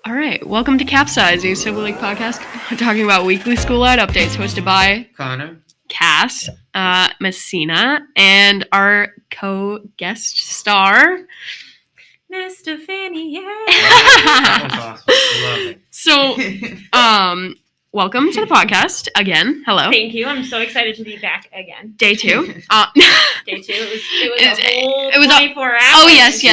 All right, welcome to Capsized, a Civil League podcast. We're talking about weekly school-wide updates, hosted by Connor, Cass, Messina, and our co-guest star, Mr. Fanny. Yeah. that was awesome. I love it. So, welcome to the podcast again. Hello. Thank you. I'm so excited to be back again. Day 2. Day 2. It was a whole 24 hours. Oh, yes,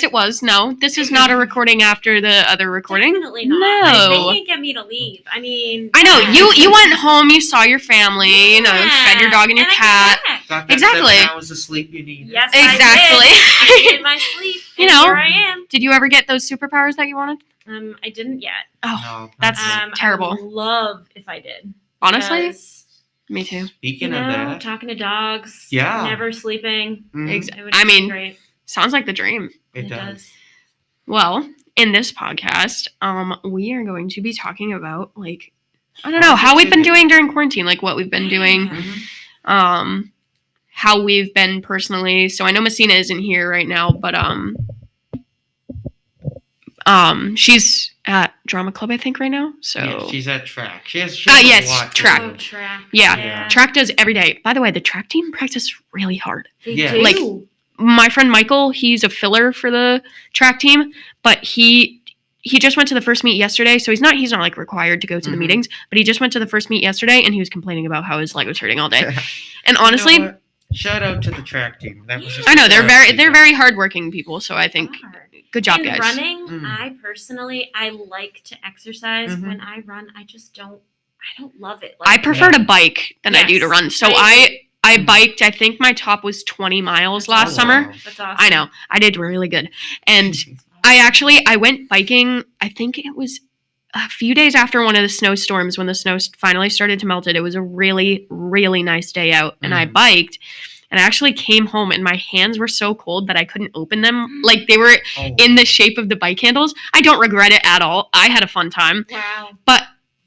it was. No, this is not a recording after the other recording. Definitely not. No. They can't get me to leave. I mean, I know. You went home, you saw your family, fed your dog and your cat. Got that Exactly. 7 hours of sleep you need. Yes, Exactly. I did. I did my sleep. You and know. Here I am. Did you ever get those superpowers that you wanted? I didn't yet. Oh, No, that's terrible. I would love if I did. Honestly, Because, me too. Speaking of that, talking to dogs. Yeah. Never sleeping. mhm, It would I be mean, great. sounds like the dream. it does. Well, in this podcast, we are going to be talking about I don't know how we've been doing during quarantine, like what we've been doing, Mhm. how we've been personally. So I know Messina isn't here right now, but she's at drama club, I think, right now. So Yeah, she's at track. She has yes, a lot to track. do. Oh, track. Yeah. Track does every day. By the way, the track team practices really hard. They Yeah. do. Like, My friend Michael, he's a filler for the track team, but he just went to the first meet yesterday, so he's not like required to go to the Mhm. meetings, but he just went to the first meet yesterday and he was complaining about how his leg was hurting all day. And honestly, You know what? Shout out to the track team. That was just I know a they're track team. very hardworking people, so I think Hard. good job, In guys. running, Mm. I like to exercise. Mhm. When I run, I don't love it. I prefer to bike than I do to Yes, run. So I I Mhm. biked, I think my top was 20 miles That's last Oh, summer. wow. That's awesome. I know. I did really good. And I went biking, I think it was a few days after one of the snowstorms when the snow finally started to melt. It was a really, really nice day out, and I Mhm. biked, and I actually came home, and my hands were so cold that I couldn't open them. Like, they were Oh, in the shape of the bike handles. I don't regret it at all. I had a fun time, Wow. but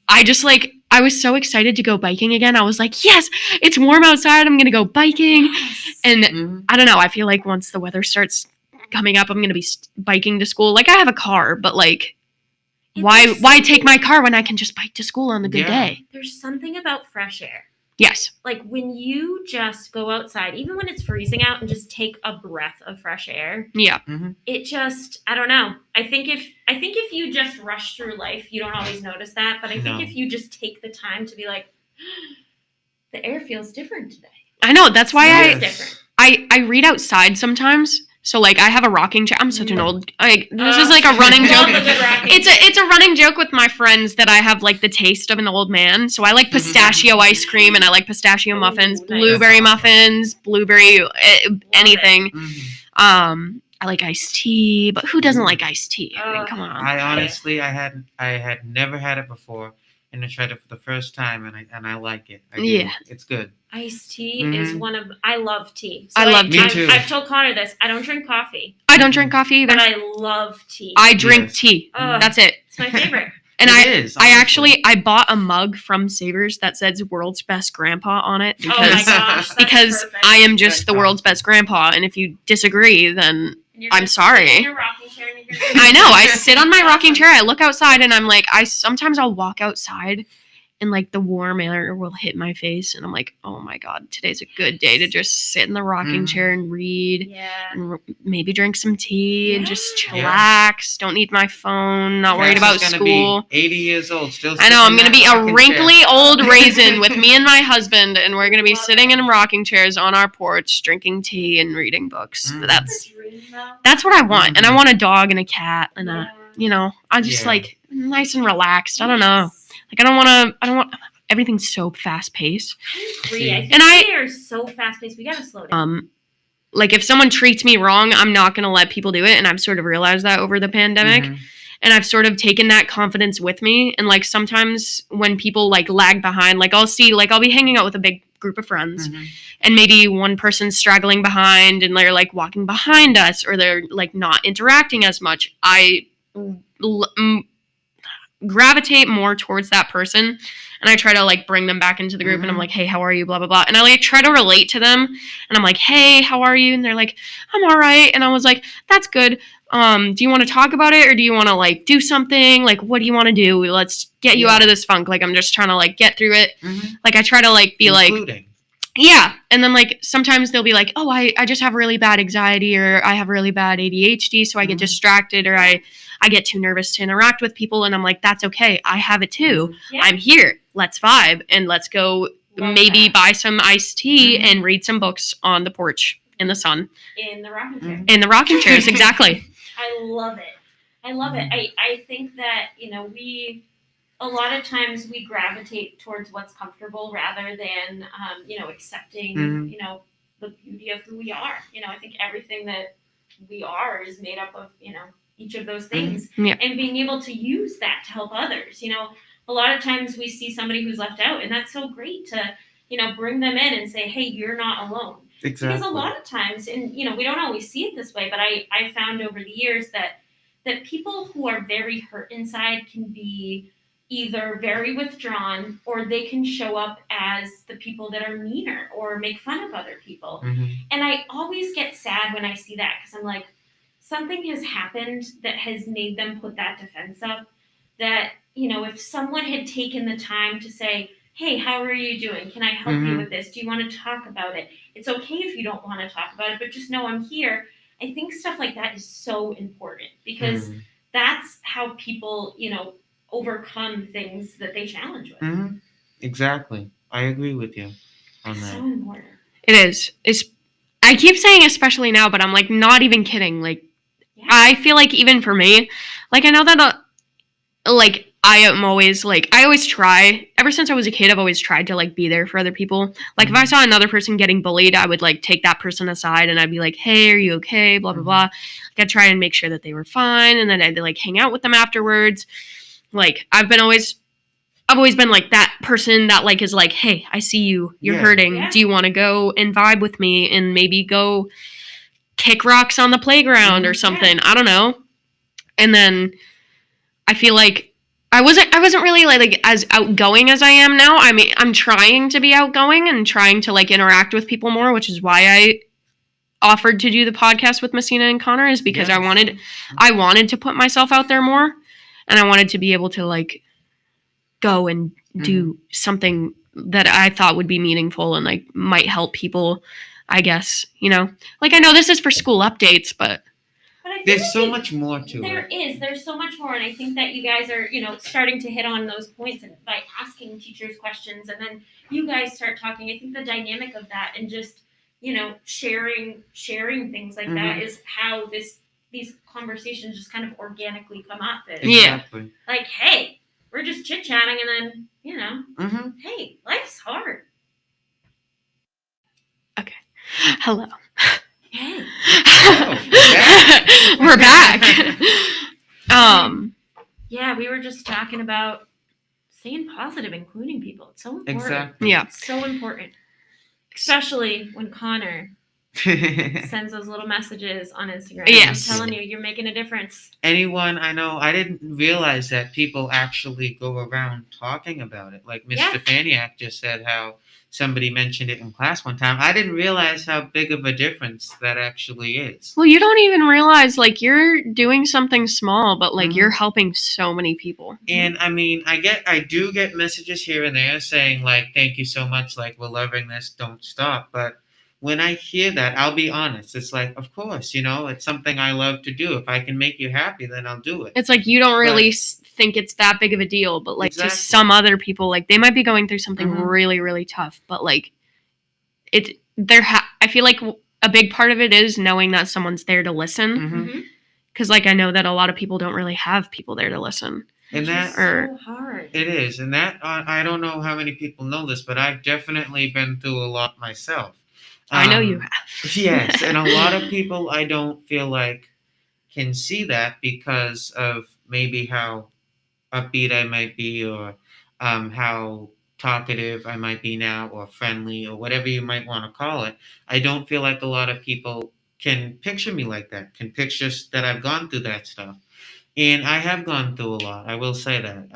I just, I was so excited to go biking again. I was like, yes, it's warm outside. I'm going to go biking. Yes. And mhm. I don't know. I feel like once the weather starts coming up, I'm going to be biking to school. Like, I have a car, but why take my car when I can just bike to school on a good Yeah. day? There's something about fresh air. Yes. Like when you just go outside, even when it's freezing out, and just take a breath of fresh air, Yeah. it just, I don't know. I think if you just rush through life, you don't always notice that. But I think No. if you just take the time to be like, the air feels different today. I know. That's why Smells Yes. different. I read outside sometimes. So I have a rocking chair. I'm such an old. This is Oh. like a running Love joke. a good rocking It's a running joke with my friends that I have the taste of an old man. So I like pistachio ice cream and I like pistachio Ooh, muffins, nice. blueberry That's awesome. muffins, blueberry anything. Mhm. I like iced tea, but who doesn't like iced tea? I mean, Ugh. come on. I honestly, I had never had it before, and I tried it for the first time, and I like it. I do. Yeah. It's good. Iced tea is Mhm. one of, I love tea. I love tea. Me too. I've told Connor this. I don't drink coffee, I don't drink coffee either. but I love tea. I drink Yes. tea. Ugh. That's it. It's my favorite. And It I is, I honestly. actually I bought a mug from Savers that says "World's Best Grandpa" on it Oh my because gosh. That's because perfect. I am just That's the world's best grandpa, and if you disagree, then And you're I'm just sorry. sitting in your rocking chair and you're I know. I sit on my rocking chair, I look outside, and I'm like, sometimes I'll walk outside and the warm air will hit my face, and I'm like, oh my god, today's a good day to just sit in the rocking Mhm. chair and read. Yeah. And maybe drink some tea and just Yeah. chillax. Don't need my phone. Not worried about Cass is gonna school. Be 80 years old, still. I know. I'm sitting gonna in be that a rocking wrinkly chair. old raisin with me and my husband, and we're gonna be Love sitting it. in rocking chairs on our porch, drinking tea and reading books. Mm. That's what I want, and I Mhm. want a dog and a cat, and I just Yeah. nice and relaxed. I don't know. I don't want. Everything's so fast paced. I agree. I think And I- we are so fast paced. We gotta slow down. If someone treats me wrong, I'm not gonna let people do it, and I've sort of realized that over the pandemic. Mhm. And I've sort of taken that confidence with me. And sometimes when people lag behind, I'll be hanging out with a big group of friends, Mhm. and maybe one person's straggling behind and they're walking behind us, or they're not interacting as much. gravitate more towards that person, and I try to like bring them back into the group, and I'm like, hey, how are you, blah blah blah, and I like try to relate to them, and I'm like, hey, how are you, and they're like, I'm all right, and I was like, that's good. Do you want to talk about it, or do you want to like do something? Like, what do you want to do? Let's get you out of this funk. Like, I'm just trying to like get through it. Like, I try to like be Including. yeah. And then like sometimes they'll be like, oh, I just have really bad anxiety, or I have really bad ADHD, so I get distracted, or I get too nervous to interact with people. And I'm like, that's okay. I have it too. Yeah. I'm here. Let's vibe and let's go maybe buy some iced tea and read some books on the porch in the sun. In the rocking chair. In the rocking chairs, exactly. I love it. I love it. I think that, we a lot of times we gravitate towards what's comfortable rather than, accepting, the beauty of who we are. I think everything that we are is made up of, each of those things. Yeah. And being able to use that to help others. A lot of times we see somebody who's left out, and that's so great to, bring them in and say, hey, you're not alone. Exactly. Because a lot of times, and we don't always see it this way, but I found over the years that people who are very hurt inside can be either very withdrawn, or they can show up as the people that are meaner or make fun of other people. And I always get sad when I see that, because I'm like, something has happened that has made them put that defense up, that if someone had taken the time to say, hey, how are you doing? Can I help you with this? Do you want to talk about it? It's okay if you don't want to talk about it, but just know I'm here. I think stuff like that is so important, because that's how people, overcome things that they challenge with. Exactly. I agree with you on It's that. so important. It is. I keep saying especially now, but I'm like not even kidding. Like, I feel like even for me, like I know that like I always try, ever since I was a kid, I've always tried to like be there for other people. Like if I saw another person getting bullied, I would like take that person aside and I'd be like, hey, are you okay? Blah, blah, blah. Like I'd try and make sure that they were fine. And then I'd like hang out with them afterwards. Like I've always been like that person that like is like, hey, I see you, you're hurting. Yeah. Do you want to go and vibe with me and maybe go kick rocks on the playground or something? I don't know. And then I feel like I wasn't really like as outgoing as I am now. I mean, I'm trying to be outgoing and trying to like interact with people more, which is why I offered to do the podcast with Messina and Connor, is because I wanted to put myself out there more, and I wanted to be able to like go and do something that I thought would be meaningful and like might help people, I guess, Like I know this is for school updates, but I feel There's like so much more to it. There's so much more, and I think that you guys are, starting to hit on those points, and by asking teachers questions, and then you guys start talking. I think the dynamic of that, and just sharing things like that, is how these conversations just kind of organically come up. And Exactly. like, hey, we're just chit chatting, and then hey, life's hard. okay. Hello. Hey. We're back. Yeah, we were just talking about staying positive, including people. It's so important. Exactly. Yeah. It's so important. Especially when Connor sends those little messages on Instagram. Yes. I'm telling you, you're making a difference. Anyone I know, I didn't realize that people actually go around talking about it. Like Miss Stefaniak just said how somebody mentioned it in class one time. I didn't realize how big of a difference that actually is. Well, you don't even realize like you're doing something small, but like you're helping so many people. And I mean, I do get messages here and there saying like, thank you so much, like we're loving this, don't stop. But when I hear that, I'll be honest. It's like, of course, it's something I love to do. If I can make you happy, then I'll do it. It's like you don't really think it's that big of a deal, but like to some other people, like they might be going through something really, really tough. But like I feel like a big part of it is knowing that someone's there to listen. Because like I know that a lot of people don't really have people there to listen. And that's so hard. It is. And that, I don't know how many people know this, but I've definitely been through a lot myself. I know you have. Yes, and a lot of people I don't feel like can see that because of maybe how upbeat I might be, or how talkative I might be now, or friendly, or whatever you might want to call it. I don't feel like a lot of people can picture me like that, can picture that I've gone through that stuff. And I have gone through a lot. I will say that.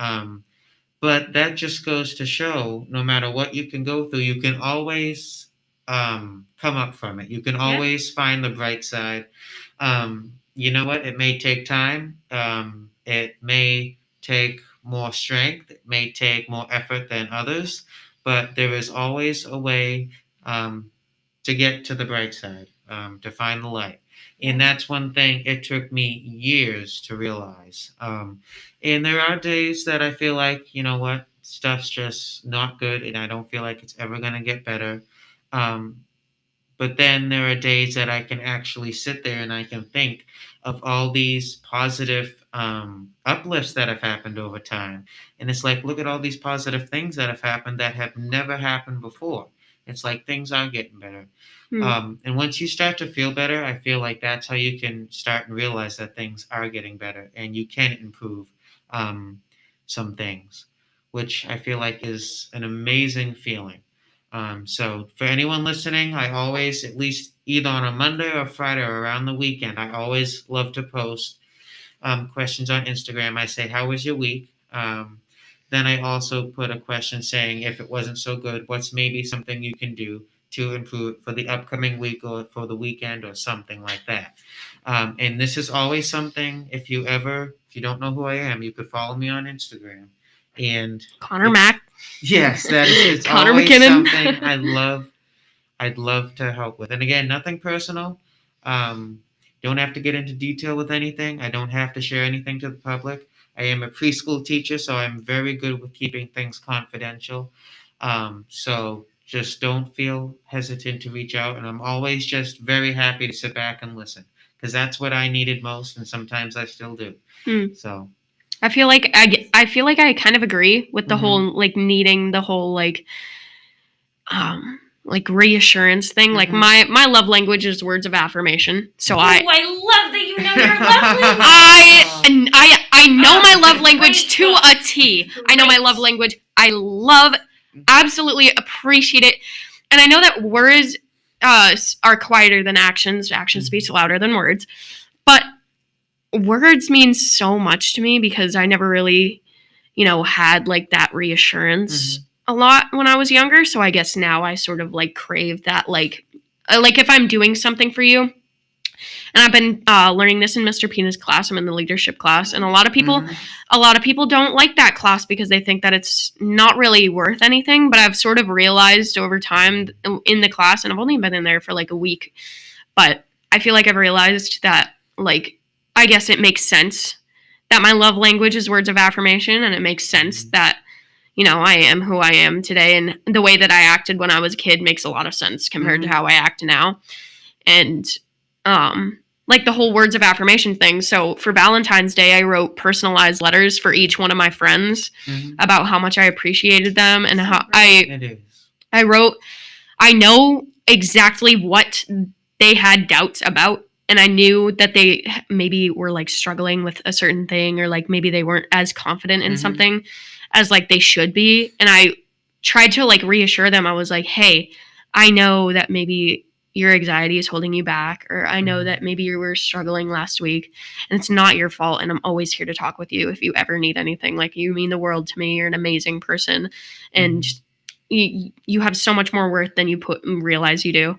But that just goes to show, no matter what you can go through, you can always come up from it. You can Yeah. always find the bright side. You know what? It may take time. It may take more strength. It may take more effort than others. But there is always a way um, to get to the bright side, to find the light. And that's one thing it took me years to realize. And there are days that I feel like, you know what, stuff's just not good and I don't feel like it's ever going to get better. Um, but then there are days that I can actually sit there and I can think of all these positive uplifts that have happened over time. And it's like, look at all these positive things that have happened that have never happened before. It's like things are getting better. And once you start to feel better, I feel like that's how you can start and realize that things are getting better and you can improve some things, which I feel like is an amazing feeling. So for anyone listening, I always, at least either on a Monday or Friday or around the weekend, I always love to post questions on Instagram. I say, "How was your week?" Then I also put a question saying, "If it wasn't so good, what's maybe something you can do to improve for the upcoming week or for the weekend or something like that?" And this is always something. If you don't know who I am, you could follow me on Instagram. And Connor it's, Mack. yes, that is it's Connor always McKinnon. something I'd love to help with. And again, nothing personal. Um, don't have to get into detail with anything. I don't have to share anything to the public. I am a preschool teacher, so I'm very good with keeping things confidential. So just don't feel hesitant to reach out. And I'm always just very happy to sit back and listen because that's what I needed most. And sometimes I still do. So I feel like I kind of agree with the whole like needing the whole like reassurance thing. Like my love language is words of affirmation. So I love that you know your love language. I know my love language to a T. I know my love language. I love, absolutely appreciate it. And I know that words are quieter than actions. Actions speak louder than words. But words mean so much to me because I never really, had like that reassurance a lot when I was younger. So I guess now I sort of like crave that, like if I'm doing something for you. And I've been learning this in Mr. Pina's class. I'm in the leadership class, and a lot of people don't like that class because they think that it's not really worth anything. But I've sort of realized over time in the class, and I've only been in there for like a week, but I feel like I've realized that, like, I guess it makes sense that my love language is words of affirmation, and it makes sense that, I am who I am today, and the way that I acted when I was a kid makes a lot of sense compared to how I act now. And like the whole words of affirmation thing. So for Valentine's Day, I wrote personalized letters for each one of my friends about how much I appreciated them and how I wrote, I know exactly what they had doubts about. And I knew that they maybe were like struggling with a certain thing, or like maybe they weren't as confident in something as like they should be. And I tried to like reassure them. I was like, hey, I know that maybe your anxiety is holding you back, or I know that maybe you were struggling last week and it's not your fault. And I'm always here to talk with you if you ever need anything. Like, you mean the world to me. You're an amazing person. And you have so much more worth than you realize you do.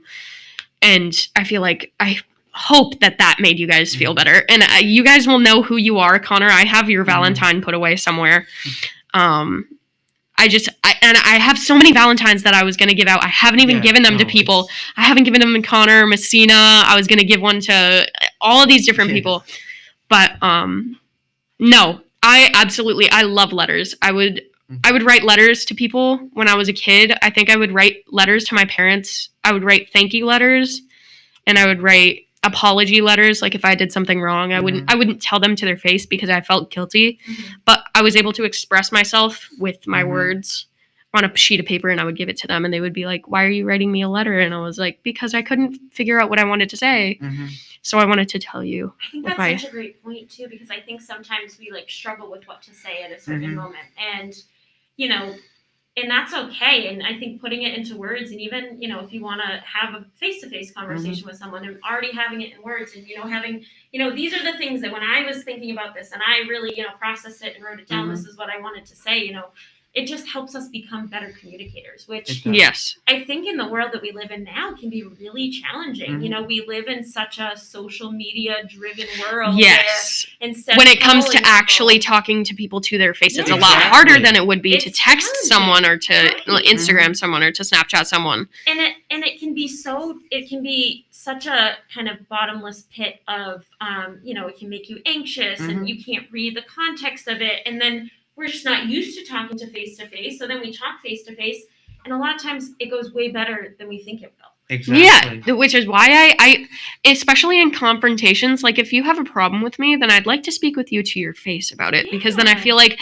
And I feel like I hope that made you guys feel better. And you guys will know who you are, Connor. I have your Valentine put away somewhere. I have so many Valentines that I was going to give out. I haven't even given them to people. I haven't given them to Connor, Messina. I was going to give one to all of these different people. But no, I love letters. I would write letters to people when I was a kid. I think I would write letters to my parents. I would write thank you letters, and I would write apology letters. Like if I did something wrong, I wouldn't tell them to their face because I felt guilty, but I was able to express myself with my words on a sheet of paper, and I would give it to them, and they would be like, why are you writing me a letter? And I was like, because I couldn't figure out what I wanted to say. So I wanted to tell you. I think that's such a great point too, because I think sometimes we like struggle with what to say at a certain moment. And, and that's okay. And I think putting it into words, and even, if you want to have a face-to-face conversation with someone, and already having it in words, and, having, these are the things that when I was thinking about this and I really, processed it and wrote it down, this is what I wanted to say, it just helps us become better communicators, which Yes. I think in the world that we live in now can be really challenging. We live in such a social media driven world. Yes. Where instead when of it comes to calling actually people- talking to people to their face, it's a Yeah. lot harder than it would be to It's text challenging. someone or to Right. Instagram someone or to Snapchat someone. And it can be such a kind of bottomless pit of it can make you anxious and you can't read the context of it, and then we're just not used to talking to face, so then we talk face to face, and a lot of times it goes way better than we think it will. Exactly. Yeah, which is why I especially in confrontations, like if you have a problem with me, then I'd like to speak with you to your face about it, because then I feel like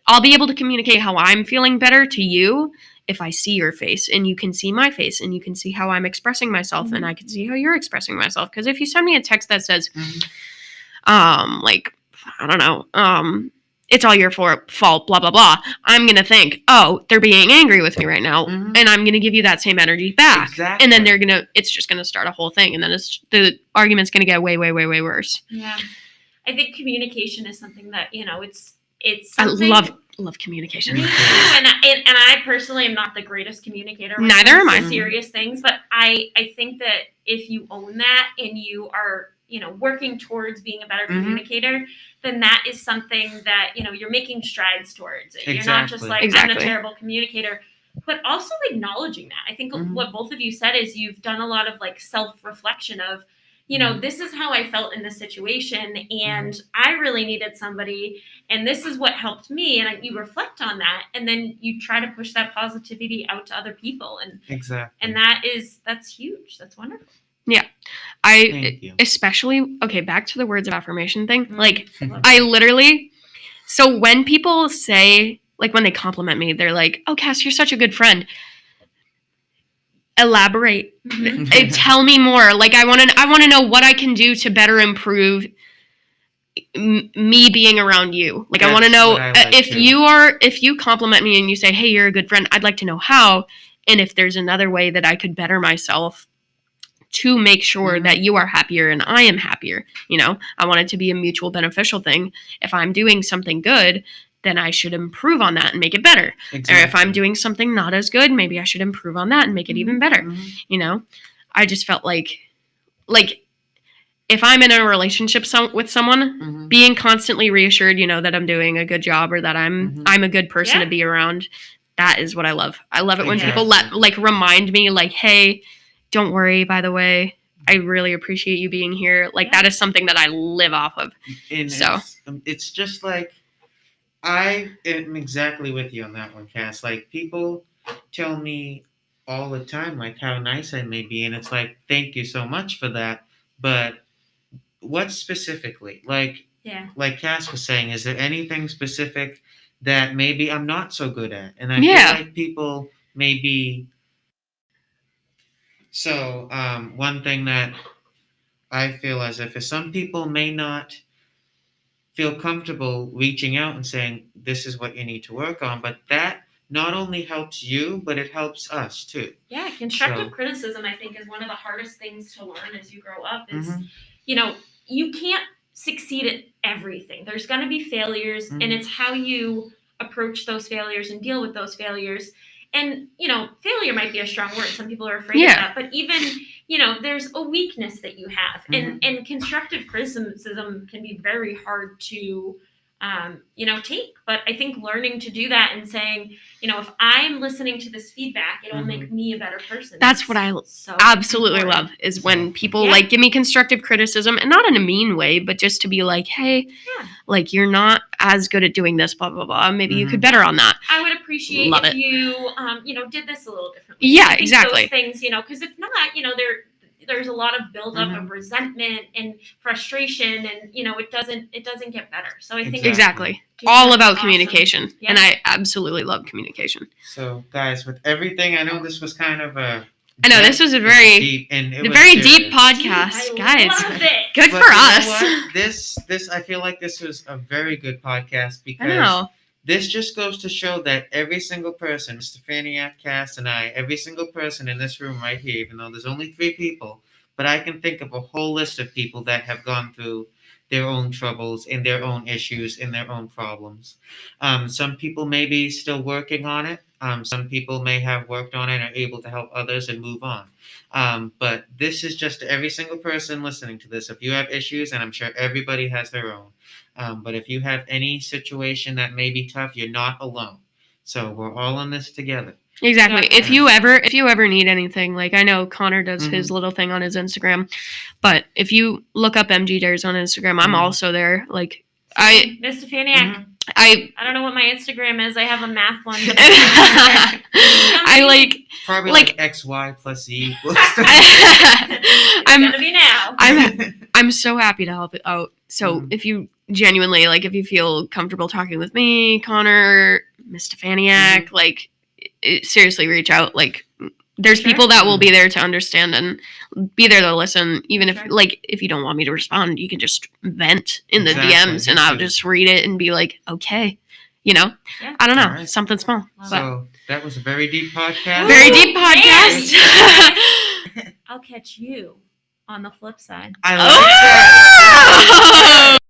I'll be able to communicate how I'm feeling better to you if I see your face and you can see my face and you can see how I'm expressing myself and I can see how you're expressing myself. Because if you send me a text that says, like, I don't know, it's all your fault, blah, blah, blah, I'm going to think, oh, they're being angry with me right now. And I'm going to give you that same energy back. Exactly. And then it's just going to start a whole thing. And then the argument's going to get way, way, way, way worse. Yeah. I think communication is something that, it's something. I love communication. Me too. And I personally am not the greatest communicator when Neither it comes am to I. serious things, but I think that if you own that and you are, working towards being a better communicator, then that is something that, you're making strides towards. You're not just like, I'm a terrible communicator, but also acknowledging that. I think what both of you said is you've done a lot of like self-reflection of, this is how I felt in this situation, and I really needed somebody, and this is what helped me, and you reflect on that, and then you try to push that positivity out to other people, and and that's huge. That's wonderful. Yeah. Thank you. Especially, okay, back to the words of affirmation thing. Like, I literally, so when people say, like, when they compliment me, they're like, oh, Cass, you're such a good friend. Elaborate. Tell me more. Like, I want to know what I can do to better improve me being around you. Like, I want to know if you compliment me and you say, hey, you're a good friend, I'd like to know how, and if there's another way that I could better myself to make sure that you are happier and I am happier. I want it to be a mutual beneficial thing. If I'm doing something good, then I should improve on that and make it better. Exactly. Or if I'm doing something not as good, maybe I should improve on that and make it even better. I just felt like if I'm in a relationship with someone, being constantly reassured, that I'm doing a good job or that I'm a good person to be around, that is what I love. I love it when people remind me, like, hey, don't worry, by the way, I really appreciate you being here. Like, that is something that I live off of. And it's just like, I am exactly with you on that one, Cass. Like, people tell me all the time, like, how nice I may be. And it's like, thank you so much for that. But what specifically? Like Cass was saying, is there anything specific that maybe I'm not so good at? And I feel like people maybe... So, one thing that I feel as if some people may not feel comfortable reaching out and saying, this is what you need to work on, but that not only helps you, but it helps us too. Yeah, constructive criticism, I think, is one of the hardest things to learn as you grow up. Is, you can't succeed at everything. There's going to be failures, and it's how you approach those failures and deal with those failures. And, failure might be a strong word. Some people are afraid of that. But even, there's a weakness that you have. And constructive criticism can be very hard to, take. But I think learning to do that and saying, if I'm listening to this feedback, it'll make me a better person. That's what I absolutely love, is when people give me constructive criticism, and not in a mean way, but just to be like, hey, like, you're not as good at doing this, blah, blah, blah. Maybe you could better on that. I would appreciate if you, did this a little differently. Yeah, exactly. Those things, because if not, there's a lot of buildup of resentment and frustration, and it doesn't get better. So I think exactly all about communication, and I absolutely love communication. So, guys, with everything, I know this was kind of this was a very deep podcast, guys. Love it. Good for us. You know what? This I feel like this was a very good podcast, because this just goes to show that every single person, Mr. Faniac, Cass, and I, every single person in this room right here, even though there's only 3 people, but I can think of a whole list of people that have gone through their own troubles and their own issues and their own problems. Some people may be still working on it. Some people may have worked on it and are able to help others and move on. But this is just every single person listening to this. If you have issues, and I'm sure everybody has their own, but if you have any situation that may be tough, you're not alone. So we're all in this together. Exactly. Yeah. If you ever need anything, like I know Connor does his little thing on his Instagram, but if you look up MG Dares on Instagram, I'm also there. Like Mr. Faniac. I don't know what my Instagram is. I have a math one. I like Probably like- like XY plus Z. It's gonna be now. I'm so happy to help it out. So if you genuinely if you feel comfortable talking with me, Connor, Mr. Faniac, like seriously reach out. Like there's Sure. people that will be there to understand and be there to listen. Even if Sure. if you don't want me to respond, you can just vent in the Exactly. DMs and I'll just read it and be like, okay, Yeah. I don't know, All right. something small. Love But So that was a very deep podcast. very Ooh, deep man. podcast. I'll catch you on the flip side. I like that. Oh!